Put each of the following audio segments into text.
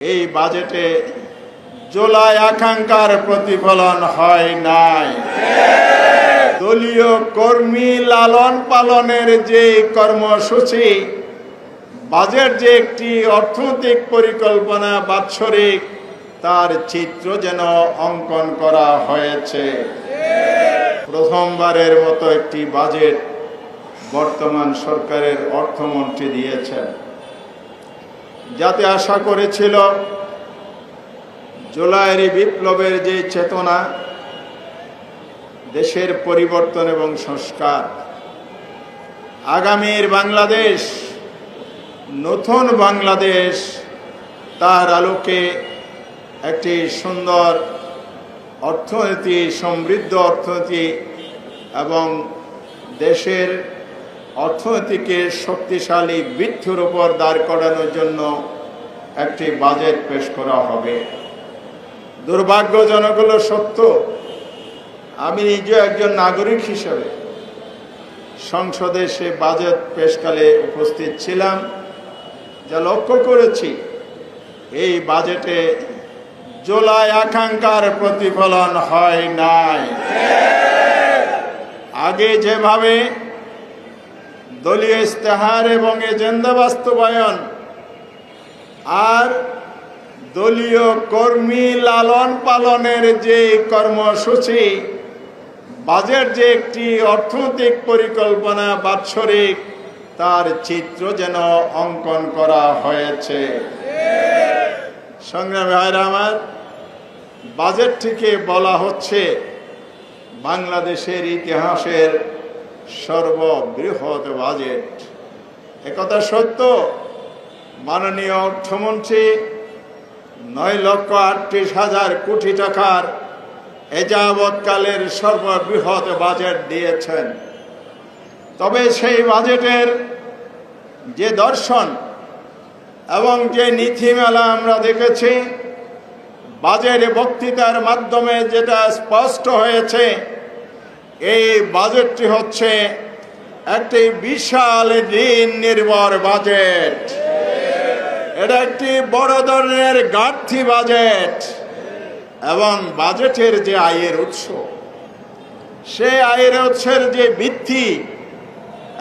এই বাজেটে জুলাই আকাঙ্ক্ষার প্রতিফলন হয় নাই। দলীয় কর্মী লালন পালনের যে কর্মসূচি, বাজেট যে একটি অর্থনৈতিক পরিকল্পনা বাৎসরিক, তার চিত্র যেন অঙ্কন করা হয়েছে। প্রথমবারের মতো একটি বাজেট বর্তমান সরকারের অর্থমন্ত্রী দিয়েছেন, যাতে আশা করেছিল জুলাইয়ের বিপ্লবের যে চেতনা, দেশের পরিবর্তন এবং সংস্কার, আগামীর বাংলাদেশ, নতুন বাংলাদেশ, তার আলোকে একটি সুন্দর অর্থনীতি, সমৃদ্ধ অর্থনীতি এবং দেশের অর্থনীতিকে শক্তিশালী ভিত্তির উপর দাঁড় করানোর জন্য একটি বাজেট পেশ করা হবে। দুর্ভাগ্যজনক হলো সত্য, আমি নিজে একজন নাগরিক হিসেবে সংসদে সে বাজেট পেশকালে উপস্থিত ছিলাম। যা লক্ষ্য করেছি, এই বাজেটে জুলাই আকাঙ্ক্ষার প্রতিফলন হয় নাই। আগে যেভাবে দলীয় ইস্তেহার এবং এজেন্ডা বাস্তবায়ন আর দলীয় কর্মী লালন পালনের যে কর্মসূচি, বাজেট যে একটি অর্থনৈতিক পরিকল্পনা বাৎসরিক, তার চিত্র যেন অঙ্কন করা হয়েছে। সংগ্রামী ভাইরা আমার, বাজেট থেকে বলা হচ্ছে বাংলাদেশের ইতিহাসের সর্ববৃহৎ বাজেট। একথা সত্য। মাননীয় অর্থমন্ত্রী 9,38,000 কোটি টাকার এযাবৎকালের সর্ববৃহৎ বাজেট দিয়েছেন। তবে সেই বাজেটের যে দর্শন এবং যে নীতিমালা আমরা দেখেছি, বাজেট বক্তৃতার মাধ্যমে যেটা স্পষ্ট হয়েছে, এই বাজেটটি হচ্ছে একটি বিশাল ঋণ নির্ভর বাজেট। এটা একটি বড় ধরনের ঘাটতি বাজেট এবং বাজেটের যে আয়ের উৎস, সে আয়ের উৎসের যে ভিত্তি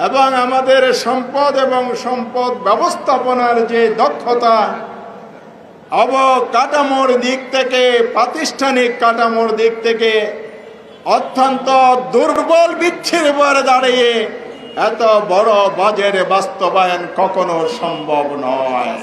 এবং আমাদের সম্পদ এবং সম্পদ ব্যবস্থাপনার যে দক্ষতা, অবকাঠামোর দিক থেকে, প্রাতিষ্ঠানিক কাঠামোর দিক থেকে অত্যন্ত দুর্বল ভিত্তির উপর দাঁড়িয়ে এত বড় বাজেট বাস্তবায়ন কখনো সম্ভব নয়।